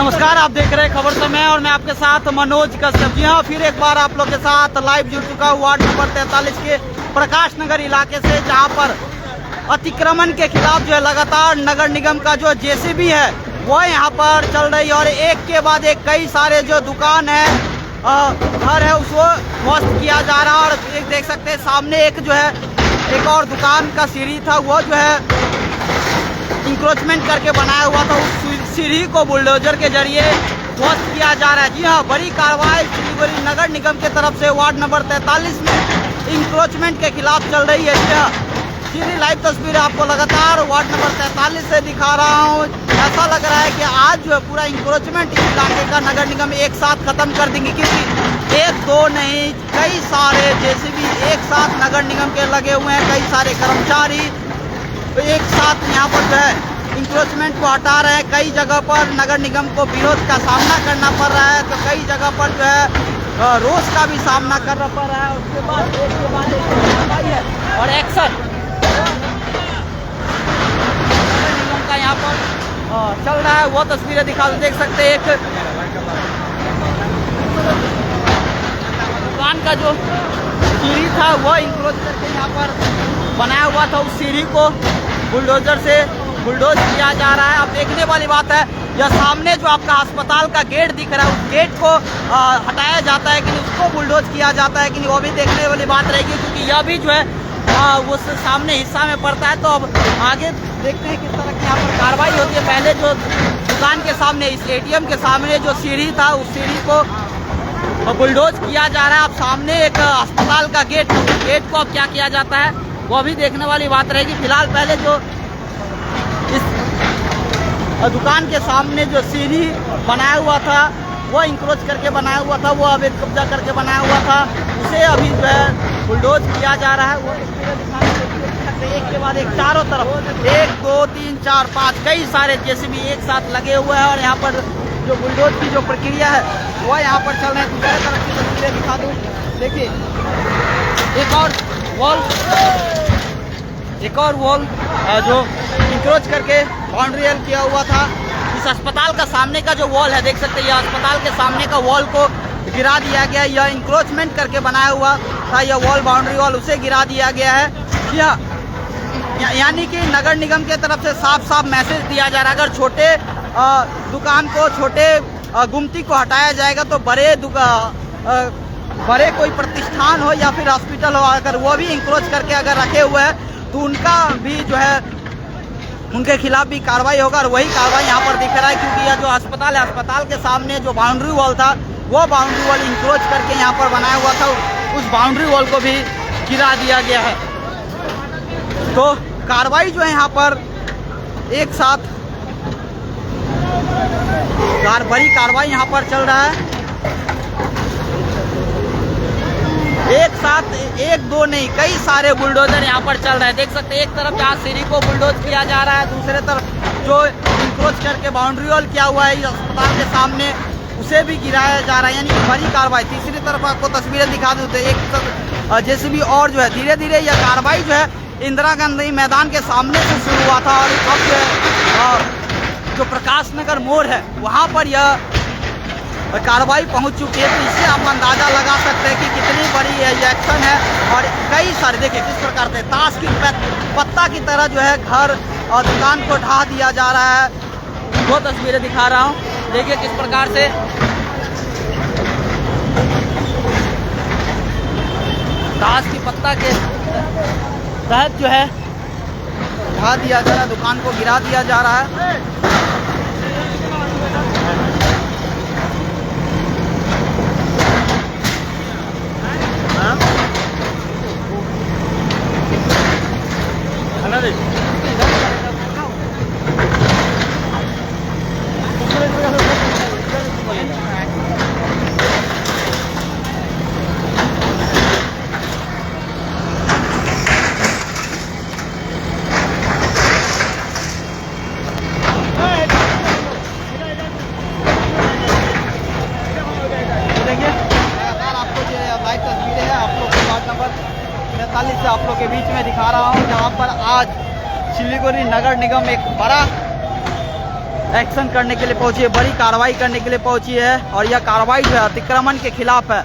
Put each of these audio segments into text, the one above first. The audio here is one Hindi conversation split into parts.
नमस्कार, आप देख रहे हैं खबर समय और मैं आपके साथ मनोज कश्यप। जी हाँ, फिर एक बार आप लोग के साथ लाइव जुड़ चुका हूँ वार्ड नंबर 43 के प्रकाश नगर इलाके से, जहाँ पर अतिक्रमण के खिलाफ जो है लगातार नगर निगम का जो जेसीबी है वो यहाँ पर चल रही है और एक के बाद एक कई सारे जो दुकान है, घर है, उसको ध्वस्त किया जा रहा है। और एक देख सकते हैं सामने एक जो है एक और दुकान का सीढ़ी था, वो जो है इंक्रोचमेंट करके बनाया हुआ था, उस सीढ़ी को बुलडोजर के जरिए ध्वस्त किया जा रहा है। जी हाँ, बड़ी कार्रवाई सिलीगुड़ी नगर निगम के तरफ से वार्ड नंबर 43 में इंक्रोचमेंट के खिलाफ चल रही है। जी हाँ, सीधी लाइव तस्वीर आपको लगातार वार्ड नंबर 43 से दिखा रहा हूँ। ऐसा लग रहा है कि आज जो है पूरा इंक्रोचमेंट इस इलाके का नगर निगम एक साथ खत्म कर देंगे, क्योंकि एक दो नहीं कई सारे जेसीबी एक साथ नगर निगम के लगे हुए हैं, कई सारे कर्मचारी एक साथ यहाँ पर जो है इंक्रोचमेंट को हटा रहे हैं। कई जगह पर नगर निगम को विरोध का सामना करना पड़ रहा है, तो कई जगह पर जो है रोष का भी सामना करना पड़ रहा है। उसके बाद एक के बाद एक कार्रवाई है और एक्शन नगर निगम का यहाँ पर चल रहा है। वो तस्वीरें दिखा देख सकते हैं, एक दुकान का जो सीढ़ी था वो इंक्रोच करके यहाँ पर बनाया हुआ था, उस सीढ़ी को बुलडोजर से बुलडोज किया जा रहा है। अब देखने वाली बात है, यह सामने जो आपका अस्पताल का गेट दिख रहा है, उस गेट को हटाया जाता है कि उसको बुलडोज किया जाता है कि नहीं, वो भी देखने वाली बात रहेगी, क्योंकि यह भी जो है उस सामने हिस्सा में पड़ता है। तो अब आगे देखते हैं किस तरह की यहाँ पर कार्रवाई होती है। पहले जो दुकान के सामने, इस ATM के सामने जो सीढ़ी था, उस सीढ़ी को बुलडोज किया जा रहा है। अब सामने एक अस्पताल का गेट को अब क्या किया जाता है वो भी देखने वाली बात रहेगी। फिलहाल पहले जो इस दुकान के सामने जो सीढ़ी बनाया हुआ था वो इंक्रोच करके बनाया हुआ था, वो अब एक कब्जा करके बनाया हुआ था, उसे अभी जो है बुलडोज किया जा रहा है। वो एक के बाद एक चारों तरफ 1 2 3 4 5 कई सारे जेसीबी एक साथ लगे हुए हैं और यहाँ पर जो बुलडोज की जो प्रक्रिया है वो यहाँ पर चल रहा है। दूसरी तरफ की तस्वीरें दिखा दूँ, देखिए एक और वॉल जो इंक्रोच करके बाउंड्री वॉल किया हुआ था। इस अस्पताल का सामने का जो वॉल है, देख सकते हैं, यह अस्पताल के सामने का वॉल को गिरा दिया गया। यह इंक्रोचमेंट करके बनाया हुआ था, यह वॉल बाउंड्री वॉल उसे गिरा दिया गया है। यानी कि नगर निगम के तरफ से साफ साफ मैसेज दिया जा रहा है, अगर छोटे दुकान को, छोटे गुमती को हटाया जाएगा तो बड़े कोई प्रतिष्ठान हो या फिर हॉस्पिटल हो, अगर वो भी इंक्रोच करके अगर रखे हुए हैं तो उनका भी जो है उनके खिलाफ भी कार्रवाई होगा। और वही कार्रवाई यहाँ पर दिख रहा है, क्योंकि यह जो अस्पताल है, अस्पताल के सामने जो बाउंड्री वॉल था वो बाउंड्री वॉल इंक्रोच करके यहाँ पर बनाया हुआ था, उस बाउंड्री वॉल को भी गिरा दिया गया है। तो कार्रवाई जो है यहाँ पर एक साथ बड़ी कार्रवाई यहाँ पर चल रहा है, एक साथ 1 2 नहीं कई सारे बुलडोजर यहाँ पर चल रहे हैं। देख सकते हैं, एक तरफ जहाँ सीढ़ी को बुलडोज किया जा रहा है, दूसरे तरफ जो इंक्रोच करके बाउंड्री वॉल किया हुआ है अस्पताल के सामने उसे भी गिराया जा रहा है, यानी कि बड़ी कार्रवाई। तीसरी तरफ आपको तस्वीरें दिखा देते हैं, एक जेसीबी और जो है धीरे धीरे यह कार्रवाई जो है इंदिरा गांधी मैदान के सामने से शुरू हुआ था और अब जो है जो प्रकाश नगर मोड़ है वहाँ पर यह कार्रवाई पहुंच चुकी है। तो इससे आप अंदाज़ा लगा सकते हैं कि कितनी बड़ी ये एक्शन है। और कई सारे देखिए किस प्रकार से ताश की पत्ता की तरह जो है घर और दुकान को ढा दिया जा रहा है। वो तस्वीरें दिखा रहा हूँ, देखिए किस प्रकार से ताश की पत्ता के तहत जो है ढा दिया जा रहा है, दुकान को गिरा दिया जा रहा है। से आप लोग के बीच में दिखा रहा हूँ, जहाँ पर आज सिलीगुड़ी नगर निगम एक बड़ा एक्शन करने के लिए पहुंची है, बड़ी कार्रवाई करने के लिए पहुंची है। और यह कार्रवाई जो है अतिक्रमण के खिलाफ है।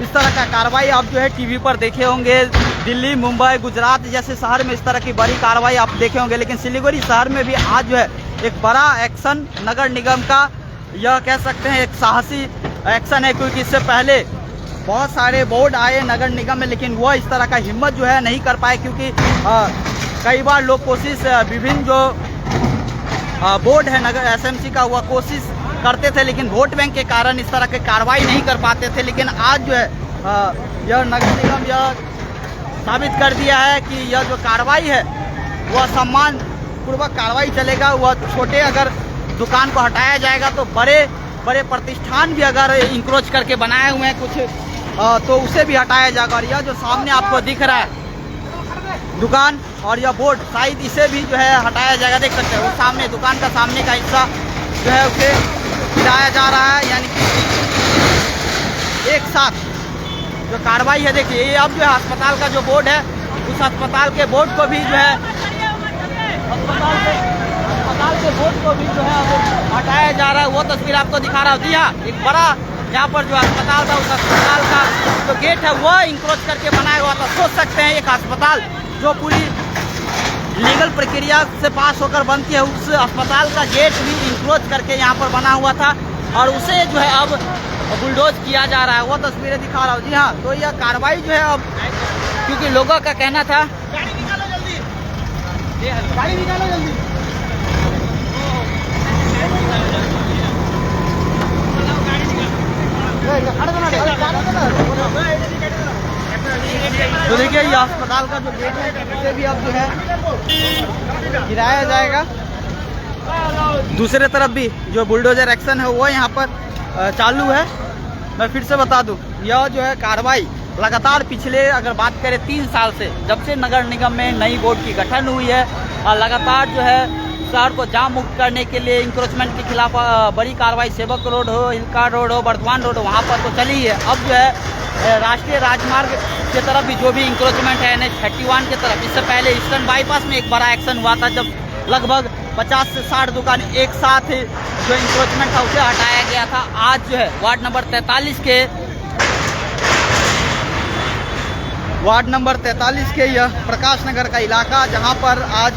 इस तरह का कार्रवाई आप जो है टीवी पर देखे होंगे, दिल्ली, मुंबई, गुजरात जैसे शहर में इस तरह की बड़ी कार्रवाई आप देखे होंगे, लेकिन सिलीगुड़ी शहर में भी आज जो है एक बड़ा एक्शन नगर निगम का, यह कह सकते हैं एक साहसी एक्शन है, क्योंकि इससे पहले बहुत सारे बोर्ड आए नगर निगम में, लेकिन वह इस तरह का हिम्मत जो है नहीं कर पाए, क्योंकि कई बार लोग कोशिश, विभिन्न जो बोर्ड है नगर एसएमसी का, वह कोशिश करते थे, लेकिन वोट बैंक के कारण इस तरह की कार्रवाई नहीं कर पाते थे। लेकिन आज जो है यह नगर निगम यह साबित कर दिया है कि यह जो कार्रवाई है वह सम्मान पूर्वक कार्रवाई चलेगा। वह छोटे अगर दुकान को हटाया जाएगा तो बड़े बड़े प्रतिष्ठान भी अगर इंक्रोच करके बनाए हुए हैं कुछ तो उसे भी हटाया जाएगा। और यह जो सामने आपको दिख रहा है दुकान और यह बोर्ड, शायद इसे भी जो है हटाया जाएगा। देख सकते हैं वो सामने दुकान का सामने का हिस्सा जो है उसे गिराया जा रहा है, यानी कि एक साथ जो कार्रवाई है। देखिए ये अब जो है अस्पताल का जो बोर्ड है, उस अस्पताल के बोर्ड को भी जो है अस्पताल के बोर्ड को भी जो है अब हटाया जा रहा है। वो तस्वीर आपको दिखा रहा हूँ। जी हाँ, एक बड़ा यहाँ पर जो अस्पताल था, उस अस्पताल का जो गेट है वह इंक्रोच करके बनाया हुआ था। सोच सकते हैं एक अस्पताल जो पूरी लीगल प्रक्रिया से पास होकर बनती है, उस अस्पताल का गेट भी इंक्रोच करके यहाँ पर बना हुआ था और उसे जो है अब बुलडोज किया जा रहा है। वो तस्वीरें दिखा रहा हूँ। जी हाँ, तो यह कार्रवाई जो है अब, क्योंकि लोगों का कहना था गाड़ी निकालो जल्दी, गाड़ी निकालो जल्दी। तो देखिए ये अस्पताल का जो गेट है उसे भी अब जो है गिराया जाएगा। दूसरे तरफ भी जो बुलडोजर एक्शन है वो यहाँ पर चालू है। मैं फिर से बता दूं, यह जो है कार्रवाई लगातार पिछले अगर बात करें 3 साल से, जब से नगर निगम में नई बोर्ड की गठन हुई है, और लगातार जो है शहर को जाम मुक्त करने के लिए इंक्रोचमेंट के खिलाफ बड़ी कार्रवाई, सेवक रोड हो, हिलका रोड हो, बर्धमान रोड हो, वहाँ पर तो चली है। अब जो है राष्ट्रीय राजमार्ग की तरफ भी जो भी इंक्रोचमेंट है NH 31 की तरफ, इससे पहले ईस्टर्न बाईपास में एक बड़ा एक्शन हुआ था, जब लगभग 50 से 60 दुकान एक साथ जो इंक्रोचमेंट था उसे हटाया गया था। आज जो है वार्ड नंबर 43 के यह प्रकाश नगर का इलाका, जहां पर आज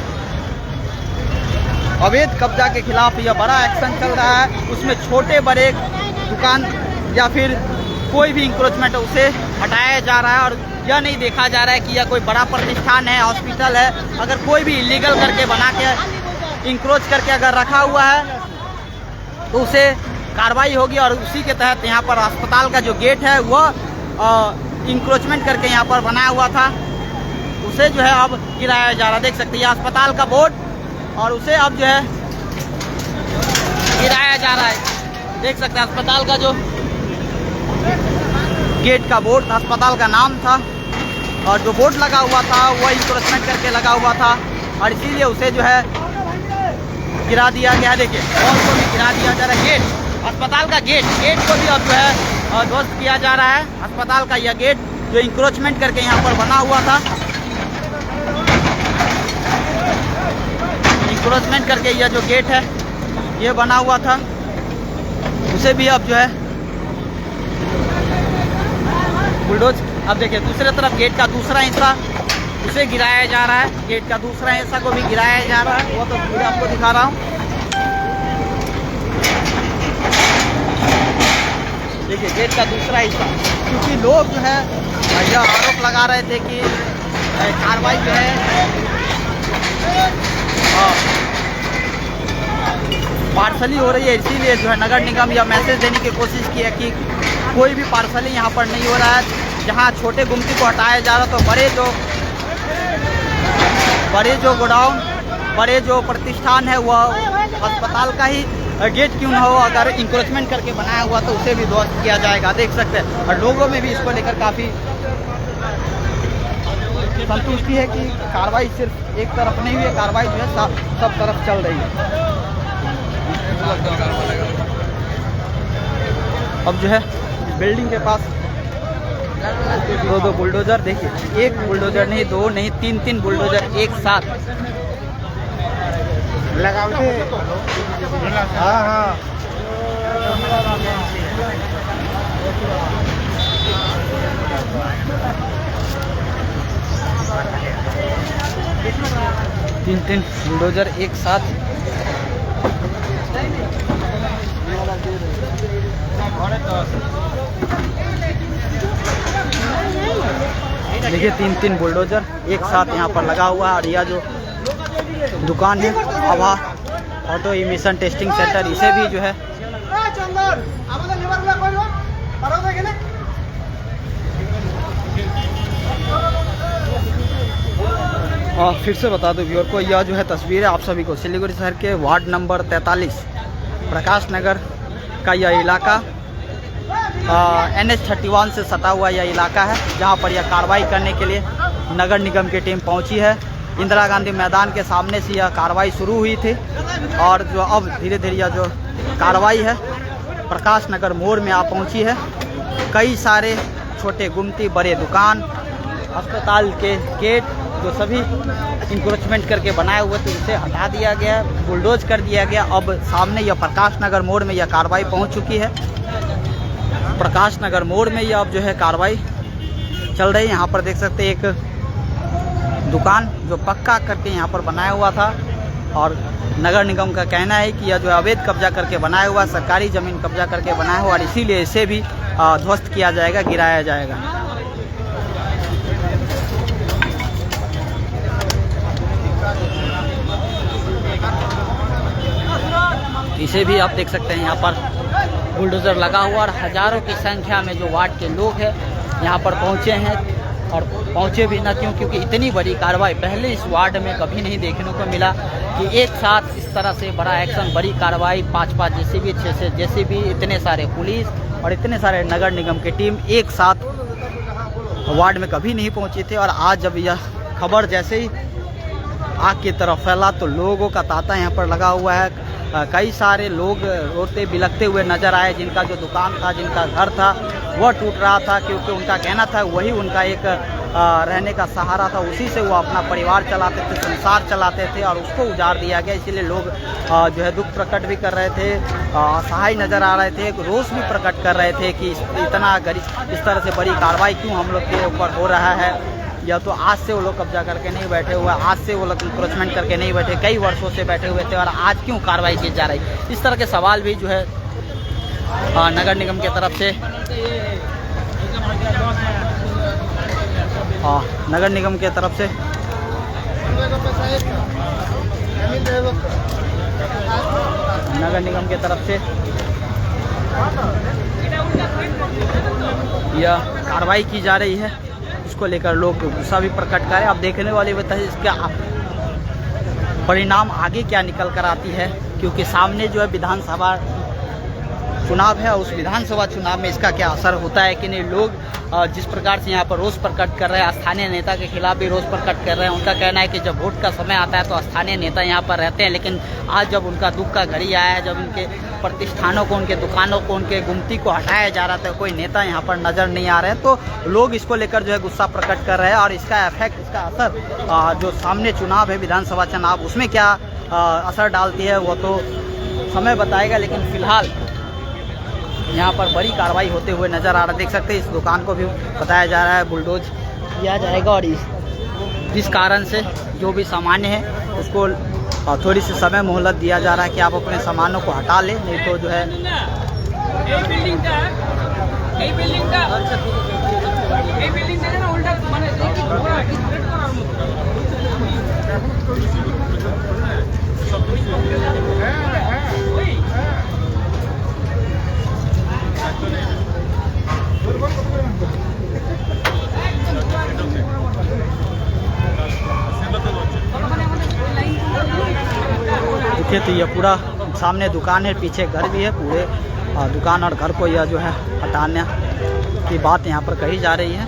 अवैध कब्जा के खिलाफ यह बड़ा एक्शन चल रहा है। उसमें छोटे बड़े दुकान या फिर कोई भी इंक्रोचमेंट है उसे हटाया जा रहा है, और यह नहीं देखा जा रहा है कि यह कोई बड़ा प्रतिष्ठान है, हॉस्पिटल है। अगर कोई भी इलीगल करके बना के इंक्रोच करके अगर रखा हुआ है तो उसे कार्रवाई होगी। और उसी के तहत यहाँ पर अस्पताल का जो गेट है वह इंक्रोचमेंट करके यहाँ पर बनाया हुआ था, उसे जो है अब गिराया जा रहा है। देख सकते हैं अस्पताल का बोर्ड, और उसे अब जो है गिराया जा रहा है। देख सकते हैं अस्पताल का जो गेट का बोर्ड, अस्पताल का नाम था, और जो बोर्ड लगा हुआ था वह इंक्रोचमेंट करके लगा हुआ था, और इसीलिए उसे जो है गिरा दिया गया। देखिए और को भी गिरा दिया जा रहा है। गेट, अस्पताल का गेट को भी अब जो है ध्वस्त किया जा रहा है। अस्पताल का यह गेट जो इंक्रोचमेंट करके यहाँ पर बना हुआ था, इंक्रोचमेंट करके यह जो गेट है ये बना हुआ था, उसे भी अब जो है बुलडोज। अब देखिए दूसरे तरफ गेट का दूसरा हिस्सा उसे गिराया जा रहा है, गेट का दूसरा हिस्सा को भी गिराया जा रहा है। वो तो पूरा आपको दिखा रहा हूँ। देखिए गेट का दूसरा हिस्सा, क्योंकि लोग जो है यह आरोप लगा रहे थे कि कार्रवाई जो है पार्सली हो रही है, इसीलिए जो है नगर निगम यह मैसेज देने की कोशिश की है कि कोई भी पार्सली यहाँ पर नहीं हो रहा है। जहाँ छोटे गुमती को हटाया जा रहा, तो बड़े जो गोडाउन, बड़े जो प्रतिष्ठान है वह अस्पताल का ही गेट क्यों न हो, अगर इंक्रोचमेंट करके बनाया हुआ तो उसे भी ध्वस्त किया जाएगा। देख सकते हैं, और लोगों में भी इसको लेकर काफ़ी संतुष्टि है कि कार्रवाई सिर्फ एक तरफ नहीं हुई है, कार्रवाई जो है सब तरफ चल रही है। अब जो है बिल्डिंग के पास दो बुलडोजर, देखिए एक बुलडोजर नहीं, 2 नहीं, 3 बुलडोजर एक साथ लगाते हाँ हाँ तीन बुलडोजर एक साथ। देखिए तीन बुलडोजर एक साथ यहाँ पर लगा हुआ है। और यह जो दुकान है आभा ऑटो इमिशन टेस्टिंग सेंटर, इसे भी जो है फिर से बता दूं व्यूअर को, यह जो है तस्वीर है आप सभी को सिलीगुड़ी शहर के वार्ड नंबर 43 प्रकाश नगर का यह इलाका NH31 से सटा हुआ यह इलाका है, जहां पर यह कार्रवाई करने के लिए नगर निगम की टीम पहुंची है। इंदिरा गांधी मैदान के सामने से यह कार्रवाई शुरू हुई थी और जो अब धीरे धीरे यह जो कार्रवाई है प्रकाश नगर मोड़ में आ पहुंची है। कई सारे छोटे गुमती बड़े दुकान, अस्पताल के गेट जो सभी इंक्रोचमेंट करके बनाए हुए थे उसे हटा दिया गया, बुलडोज कर दिया गया। अब सामने यह प्रकाश नगर मोड़ में यह कार्रवाई पहुंच चुकी है। प्रकाश नगर मोड़ में यह अब जो है कार्रवाई चल रही है। यहाँ पर देख सकते हैं एक दुकान जो पक्का करके यहाँ पर बनाया हुआ था और नगर निगम का कहना है कि यह जो अवैध कब्जा करके बनाया हुआ, सरकारी ज़मीन कब्जा करके बनाया हुआ और इसीलिए इसे भी ध्वस्त किया जाएगा, गिराया जाएगा। इसे भी आप देख सकते हैं यहाँ पर बुलडोज़र लगा हुआ और हज़ारों की संख्या में जो वार्ड के लोग हैं यहाँ पर पहुँचे हैं। और पहुँचे भी ना क्यों, क्योंकि इतनी बड़ी कार्रवाई पहले इस वार्ड में कभी नहीं देखने को मिला कि एक साथ इस तरह से बड़ा एक्शन, बड़ी कार्रवाई, 5 जेसीबी, 6 जेसीबी, इतने सारे पुलिस और इतने सारे नगर निगम की टीम एक साथ वार्ड में कभी नहीं पहुँची थी। और आज जब यह खबर जैसे ही आग की तरफ फैला तो लोगों का तांता यहाँ पर लगा हुआ है। कई सारे लोग रोते बिलखते हुए नजर आए, जिनका जो दुकान था, जिनका घर था वह टूट रहा था, क्योंकि उनका कहना था वही उनका एक रहने का सहारा था, उसी से वो अपना परिवार चलाते थे, संसार चलाते थे और उसको उजाड़ दिया गया। इसीलिए लोग जो है दुख प्रकट भी कर रहे थे, असहाय नज़र आ रहे थे, रोष भी प्रकट कर रहे थे कि इतना गरीब इस तरह से बड़ी कार्रवाई क्यों हम लोग के ऊपर हो रहा है। या तो आज से वो लोग कब्जा करके नहीं बैठे हुए, आज से वो लोग इंक्रोचमेंट करके नहीं बैठे, कई वर्षों से बैठे हुए थे और आज क्यों कार्रवाई की जा रही। इस तरह के सवाल भी जो है नगर निगम की तरफ से नगर निगम के तरफ से यह कार्रवाई की जा रही है, इसको लेकर लोग गुस्सा भी प्रकट करें। अब देखने वाली बात है इसका परिणाम आगे क्या निकल कर आती है, क्योंकि सामने जो है विधानसभा चुनाव है, उस विधानसभा चुनाव में इसका क्या असर होता है कि नहीं। लोग जिस प्रकार से यहाँ पर रोष प्रकट कर रहे हैं, स्थानीय नेता के खिलाफ भी रोष प्रकट कर रहे हैं। उनका कहना है कि जब वोट का समय आता है तो स्थानीय नेता यहाँ पर रहते हैं, लेकिन आज जब उनका दुख का घड़ी आया है, जब उनके प्रतिष्ठानों को, उनके दुकानों को, उनके गुमती को हटाया जा रहा था, कोई नेता यहाँ पर नज़र नहीं आ रहे हैं, तो लोग इसको लेकर जो है गुस्सा प्रकट कर रहे हैं। और इसका इफेक्ट, इसका असर जो सामने चुनाव है, विधानसभा चुनाव, उसमें क्या असर डालती है वो तो समय बताएगा। लेकिन फिलहाल यहाँ पर बड़ी कार्रवाई होते हुए नज़र आ रहा है। देख सकते हैं इस दुकान को भी बताया जा रहा है बुलडोज किया जाएगा और जिस कारण से जो भी सामान्य है उसको थोड़ी सी समय मोहलत दिया जा रहा है कि आप अपने सामानों को हटा लें, नहीं तो जो है देखिए तो ये पूरा सामने दुकान है, पीछे घर भी है, पूरे दुकान और घर को यह जो है हटाने की बात यहाँ पर कही जा रही है।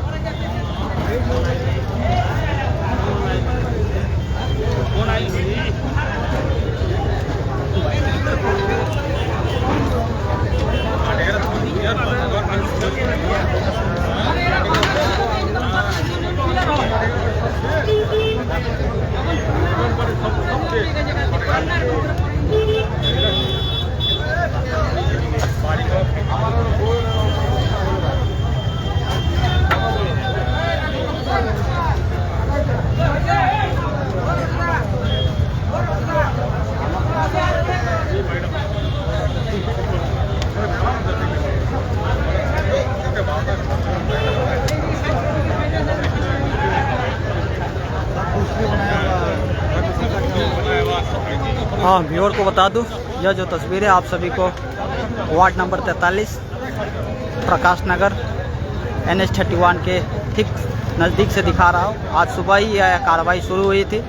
हाँ, व्यूअर को बता दूं, यह जो तस्वीर है आप सभी को ward number 43 Prakash Nagar NH31 के ठीक नज़दीक से दिखा रहा हूँ। आज सुबह ही यह कार्रवाई शुरू हुई थी।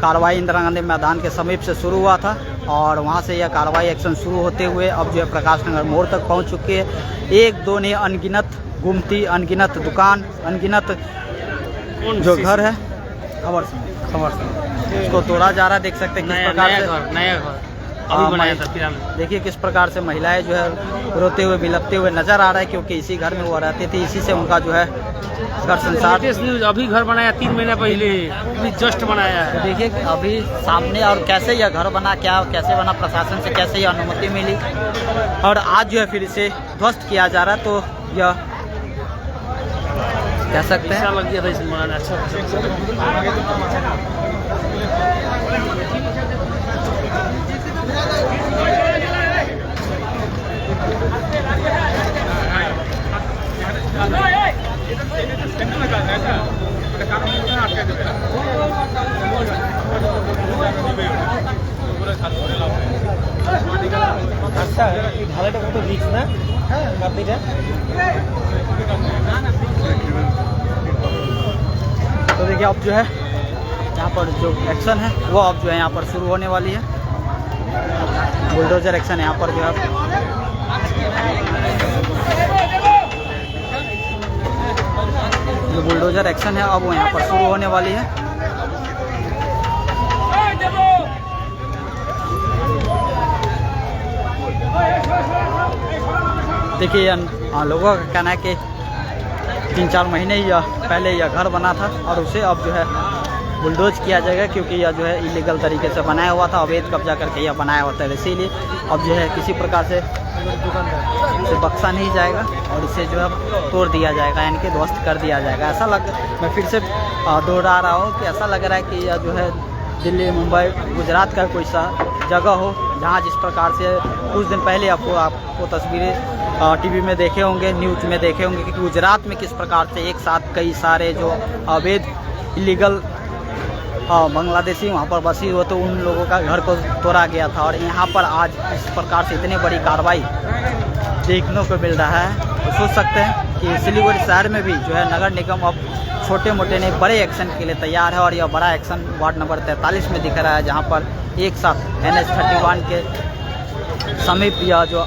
कार्रवाई इंदिरा गांधी मैदान के समीप से शुरू हुआ था और वहाँ से यह कार्रवाई एक्शन शुरू होते हुए अब जो है प्रकाश नगर मोड़ तक पहुँच चुकी है। एक दो नहीं, अनगिनत गुमती, अनगिनत दुकान, अनगिनत जो घर है खबर उसको तोड़ा जा रहा है। देख सकते हैं किस प्रकार से नया घर अभी बनाया था फिलहाल। देखिए किस प्रकार से महिलाएं जो है रोते हुए बिलखते हुए नजर आ रहा है, क्योंकि इसी घर में वो रहते थे, इसी से उनका जो है घर संसार। न्यूज़ अभी घर बनाया 3 महीने पहले, अभी जस्ट बनाया है। देखिए अभी सामने और कैसे यह घर बना, क्या कैसे बना, प्रशासन से कैसे यह अनुमति मिली और आज जो है फिर इसे ध्वस्त किया जा रहा है। तो यह कह सकते हैं लग गया था इसमें बनाना। अच्छा ঢালাইটা কত রিস্ক না কাপড়িটা। तो देखिए अब जो है यहाँ पर जो एक्शन है वो अब जो है यहाँ पर शुरू होने वाली है। बुलडोजर एक्शन यहाँ पर जो है जो बुलडोजर एक्शन है अब वो यहाँ पर शुरू होने वाली है। देखिए लोगों का कहना है कि 3-4 महीने ही पहले यह घर बना था और उसे अब जो है बुलडोज किया जाएगा, क्योंकि यह जो है इलीगल तरीके से बनाया हुआ था, अवैध कब्जा करके यह बनाया हुआ था। इसीलिए अब जो है किसी प्रकार से इसे बख्शा नहीं जाएगा और इसे जो है तोड़ दिया जाएगा, यानी कि ध्वस्त कर दिया जाएगा। ऐसा मैं फिर से दोहरा रहा हूँ कि ऐसा लग रहा है कि यह जो है दिल्ली, मुंबई, गुजरात का कोई सा जगह हो, जहाँ जिस प्रकार से कुछ दिन पहले आपको तस्वीरें टीवी में देखे होंगे, न्यूज़ में देखे होंगे कि गुजरात में किस प्रकार से एक साथ कई सारे जो अवैध इलीगल बांग्लादेशी वहाँ पर बसी हो तो उन लोगों का घर को तोड़ा गया था। और यहाँ पर आज इस प्रकार से इतनी बड़ी कार्रवाई देखने को मिल रहा है तो सोच सकते हैं कि सिलीगुड़ी शहर में भी जो है नगर निगम अब छोटे मोटे नहीं बड़े एक्शन के लिए तैयार है। और यह बड़ा एक्शन वार्ड नंबर 43 में दिख रहा है, जहाँ पर एक साथ NH31 के समीप यह जो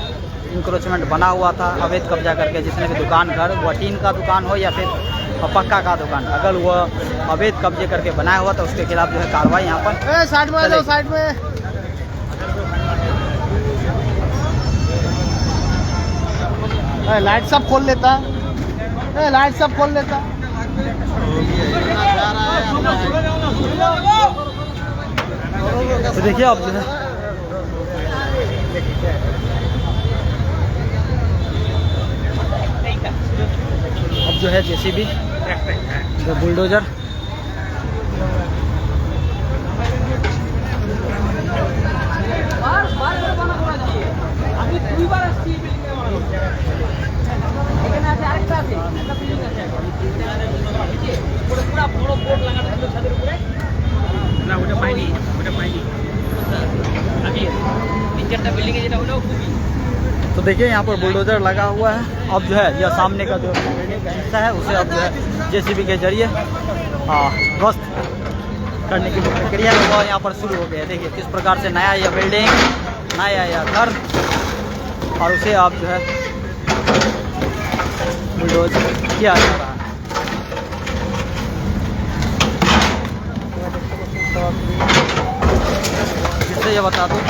इंक्रोचमेंट बना हुआ था अवैध कब्जा करके, जिसमें भी दुकान घर वो टीन का दुकान हो या फिर पक्का का दुकान, अगर वो अवैध कब्जे करके बनाया हुआ तो उसके खिलाफ जो है कार्रवाई यहाँ पर साइड में जाओ, साइड में लाइट सब खोल लेता, लाइट सब खोल लेता। तो देखिए अब जो है JCB जो बुलडोजर तो देखिए यहाँ पर बुलडोजर लगा हुआ है। अब जो है यह सामने का जो हिस्सा है उसे अब जो है JCB के जरिए ध्वस्त करने की प्रक्रिया वो यहाँ पर शुरू हो गई है। देखिए किस प्रकार से नया यह बिल्डिंग, नया यह घर और उसे अब जो है बुलडोज किया जा रहा है। जिससे यह बता दूँ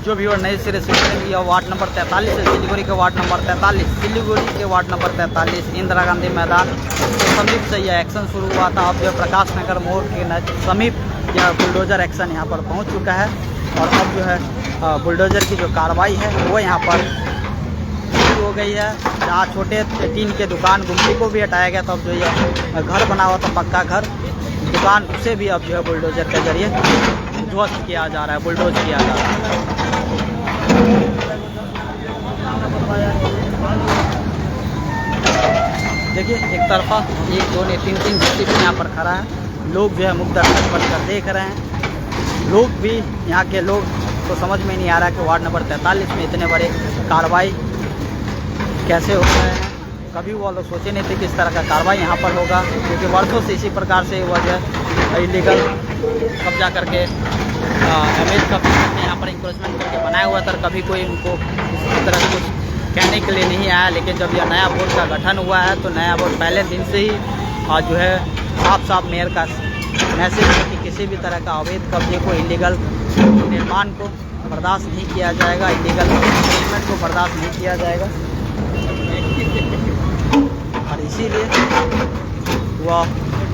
जो भी और नए सिरे से यह वार्ड नंबर 43 है, सिलीगुड़ी के वार्ड नंबर 43, सिलीगुड़ी के वार्ड नंबर 43 इंदिरा गांधी मैदान के समीप से यह एक्शन शुरू हुआ था। अब जो प्रकाश नगर मोड़ के समीप यह बुलडोजर एक्शन यहाँ पर पहुँच चुका है और अब जो है बुलडोजर की जो कार्रवाई है वो यहाँ पर शुरू हो गई है। जहाँ छोटे टीन के दुकान गुमटी को भी हटाया गया था, अब जो यह घर बना हुआ था पक्का घर दुकान, उसे भी अब जो है बुलडोजर के जरिए ध्वस्त किया जा रहा है, बुलडोज किया जा रहा है। देखिए एक तरफा 1 2 3 JCB यहाँ पर खड़ा है, लोग जो है मुख दर्शक बनकर देख रहे हैं। लोग भी, यहाँ के लोग को समझ में नहीं आ रहा कि वार्ड नंबर 43 में इतने बड़े कार्रवाई कैसे हो रहे हैं। कभी वो लोग सोचे नहीं थे कि इस तरह का कार्रवाई यहाँ पर होगा, क्योंकि वर्षों से इसी प्रकार से वो जो है इलीगल कब्जा करके अवैध कब्जा करके यहाँ पर इंक्रोचमेंट करके बनाया हुआ था। कभी कोई उनको इस तरह से कुछ कहने के लिए नहीं आया, लेकिन जब यह नया बोर्ड का गठन हुआ है तो नया बोर्ड पहले दिन से ही आज जो है साफ साफ मेयर का मैसेज है कि किसी भी तरह का अवैध कब्जे को, इलीगल निर्माण को बर्दाश्त नहीं किया जाएगा, इलीगल इंक्रोचमेंट को बर्दाश्त नहीं किया जाएगा। और इसीलिए वह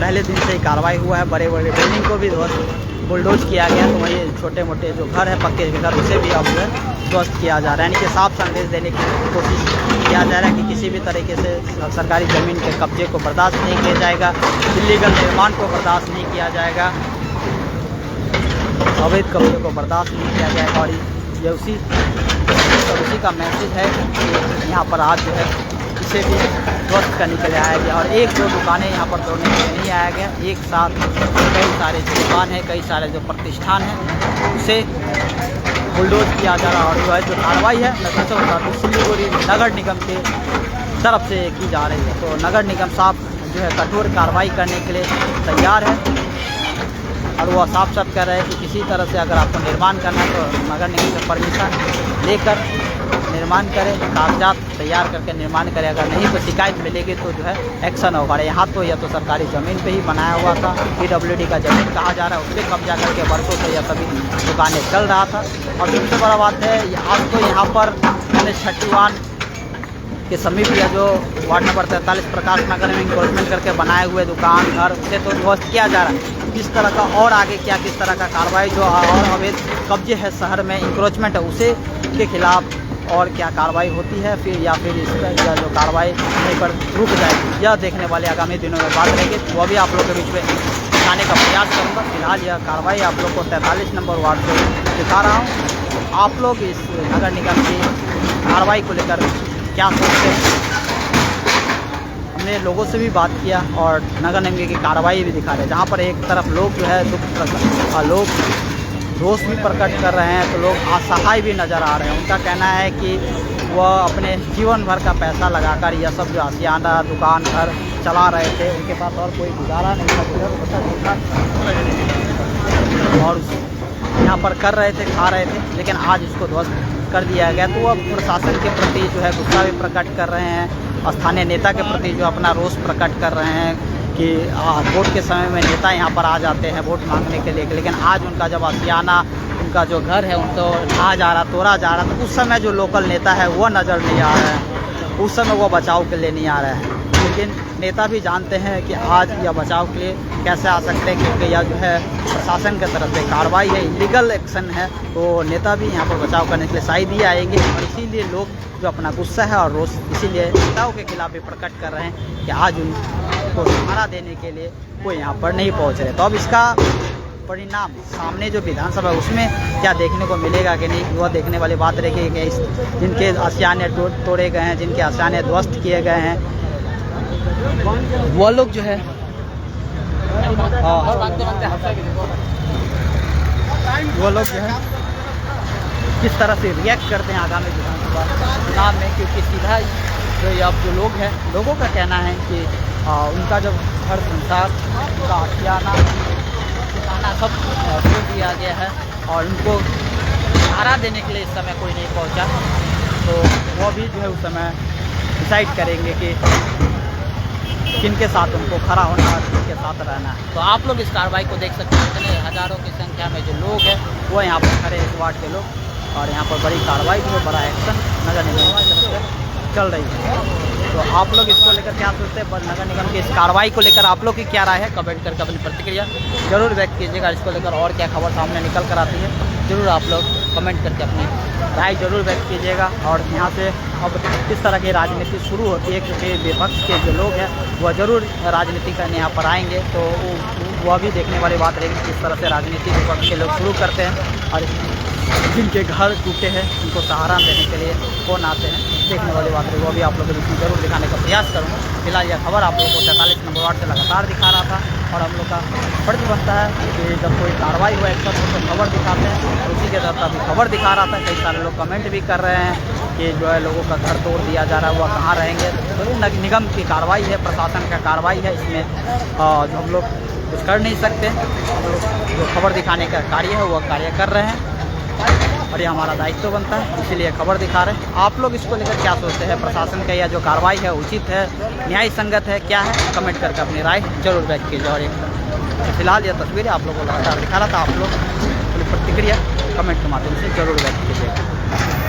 पहले दिन से ही कार्रवाई हुआ है। बड़े बड़े बिल्डिंग को भी बुलडोज किया गया, तो वही छोटे मोटे जो घर है पक्के के घर, उसे भी अब जो है ध्वस्त किया जा रहा है। यानी कि साफ संदेश देने की कोशिश किया जा रहा है कि किसी भी तरीके से सरकारी ज़मीन के कब्जे को बर्दाश्त नहीं किया जाएगा, इलीगल निर्माण को बर्दाश्त नहीं किया जाएगा, अवैध कब्जे को बर्दाश्त नहीं किया जाएगा। और ये उसी का मैसेज है कि यहाँ पर आज जो है इसे भी ध्वस्त करने के लिए आया गया। और एक दो दुकानें यहाँ पर तोड़ने के लिए नहीं आया गया, एक साथ कई सारे जो दुकान है, कई सारे जो प्रतिष्ठान हैं, उसे बुलडोज किया जा रहा है। और जो है जो कार्रवाई है सिलीगुड़ी नगर निगम के तरफ से की जा रही है। तो नगर निगम साहब जो है कठोर कार्रवाई करने के लिए तैयार है, और वह साफ साफ कह रहे हैं कि किसी तरह से अगर आपको निर्माण करना है तो नगर निगम से परमिशन लेकर निर्माण करें, कागजात तैयार करके निर्माण करें। अगर नहीं तो शिकायत मिलेगी तो जो है एक्शन होगा। यहाँ तो यह तो सरकारी ज़मीन पे ही बनाया हुआ था, PWD का ज़मीन कहा जा रहा है, उस पर कब्जा करके वर्षों से यह सभी दुकानें चल रहा था। और सबसे बड़ा बात है आज तो यहाँ पर मैंने छठीवान के समीप या जो वार्ड नंबर 43 प्रकाश नगर में इंक्रोचमेंट करके बनाए हुए दुकान घर उसे तो ध्वस्त किया जा रहा है। किस तरह का और आगे क्या किस तरह का कार्रवाई जो और अवैध कब्जे है शहर में इंक्रोचमेंट है उसे के खिलाफ और क्या कार्रवाई होती है फिर, या फिर इसका जो कार्रवाई वहीं पर रुक जाएगी, यह देखने वाले आगामी दिनों में बात रहेगी। वो भी आप लोगों के बीच में दिखाने का प्रयास करूँगा। फिलहाल यह कार्रवाई आप लोग को 43 नंबर वार्ड से दिखा रहा हूँ। आप लोग इस नगर निगम की कार्रवाई को लेकर क्या सोचते हैं? हमने लोगों से भी बात किया और नगर निगम की कार्रवाई भी दिखा रहे हैं, जहाँ पर एक तरफ लोग जो है लोग रोष भी प्रकट कर रहे हैं, तो लोग असहाय भी नज़र आ रहे हैं। उनका कहना है कि वह अपने जीवन भर का पैसा लगाकर यह सब जो आशियाना दुकान घर चला रहे थे, उनके पास और कोई गुजारा नहीं था, और यहाँ पर कर रहे थे, खा रहे थे, लेकिन आज इसको ध्वस्त कर दिया गया। तो वह प्रशासन के प्रति जो है गुस्सा भी प्रकट कर रहे हैं, स्थानीय नेता के प्रति जो अपना रोष प्रकट कर रहे हैं कि वोट के समय में नेता यहाँ पर आ जाते हैं वोट मांगने के लिए, लेकिन आज उनका जब आशियाना उनका जो घर है उनको ढहा जा रहा, तोड़ा जा रहा, तो उस समय जो लोकल नेता है वो नज़र नहीं आ रहा है, उस समय वो बचाव के लिए नहीं आ रहा है। लेकिन नेता भी जानते हैं कि आज यह बचाव के लिए कैसे आ सकते हैं, क्योंकि यह जो है प्रशासन की तरफ से कार्रवाई है, इलीगल एक्शन है, तो नेता भी यहाँ पर बचाव करने के लिए शायद ही आएंगे। और इसीलिए लोग जो अपना गुस्सा है और रोष इसीलिए नेताओं के खिलाफ भी प्रकट कर रहे हैं कि आज उनको सहारा देने के लिए कोई यहाँ पर नहीं पहुँच रहे। तो अब इसका परिणाम सामने जो विधानसभा है उसमें क्या देखने को मिलेगा कि नहीं, वह देखने वाली बात रहेगी कि जिनके आशियाने तोड़े गए हैं, जिनके आशियाने ध्वस्त किए गए हैं, वो लोग जो है वो लोग जो है किस तरह से रिएक्ट करते हैं आगामी विधानसभा चुनाव में। क्योंकि सीधा जो अब जो लोग हैं, लोगों का कहना है कि उनका जब घर संसार उनका आशियाना सब छोड़ दिया गया है और उनको सहारा देने के लिए इस समय कोई नहीं पहुंचा, तो वो भी जो है उस समय डिसाइड करेंगे कि किनके साथ उनको खड़ा होना और किनके साथ रहना है। तो आप लोग इस कार्रवाई को देख सकते हैं, इतने हज़ारों की संख्या में जो लोग हैं वो यहाँ पर खड़े इस वार्ड के लोग, और यहाँ पर बड़ी कार्रवाई जो है, बड़ा एक्शन नगर निगम की तरफ से चल रही है। तो आप लोग इसको लेकर क्या सोचते हैं? नगर निगम की इस कार्रवाई को लेकर आप लोग की क्या राय है? कमेंट करके अपनी प्रतिक्रिया जरूर व्यक्त कीजिएगा। इसको लेकर और क्या खबर सामने निकल कर आती है जरूर आप लोग कमेंट करके अपनी राय जरूर व्यक्त कीजिएगा। और यहाँ से अब किस तरह की राजनीति शुरू होती है, क्योंकि विपक्ष के जो लोग हैं वह ज़रूर राजनीति करने यहाँ पर आएंगे, तो वह भी देखने वाली बात रहेगी किस तरह से राजनीति विपक्ष के लोग शुरू करते हैं। और जिनके घर टूटे हैं उनको सहारा देने के लिए कौन आते हैं, देखने वाली बात है वो भी आप लोगों के बीच में जरूर दिखाने का प्रयास करूँगा। फिलहाल यह खबर आप लोगों को 43 नंबर वार्ड से लगातार दिखा रहा था और हम लोग का फर्ज बनता है कि जब कोई कार्रवाई हुआ एक तो खबर दिखाते हैं, और उसी के तहत अभी खबर दिखा रहा था। कई सारे लोग कमेंट भी कर रहे हैं कि जो है लोगों का घर तोड़ दिया जा रहा है, वह कहाँ रहेंगे। तो ये निगम की कार्रवाई है, प्रशासन का कार्रवाई है, इसमें जो हम लोग कुछ कर नहीं सकते। हम लोग जो खबर दिखाने का कार्य है वह कार्य कर रहे हैं और ये हमारा दायित्व बनता है, इसीलिए खबर दिखा रहे हैं। आप लोग इसको लेकर क्या सोचते हैं? प्रशासन का यह जो कार्रवाई है उचित है, न्याय संगत है, क्या है? कमेंट करके अपनी राय जरूर व्यक्त कीजिए। और एक फिलहाल यह तस्वीरें आप लोगों को लगातार दिखा रहा था, आप लोग अपनी प्रतिक्रिया कमेंट के माध्यम से जरूर व्यक्त कीजिएगा।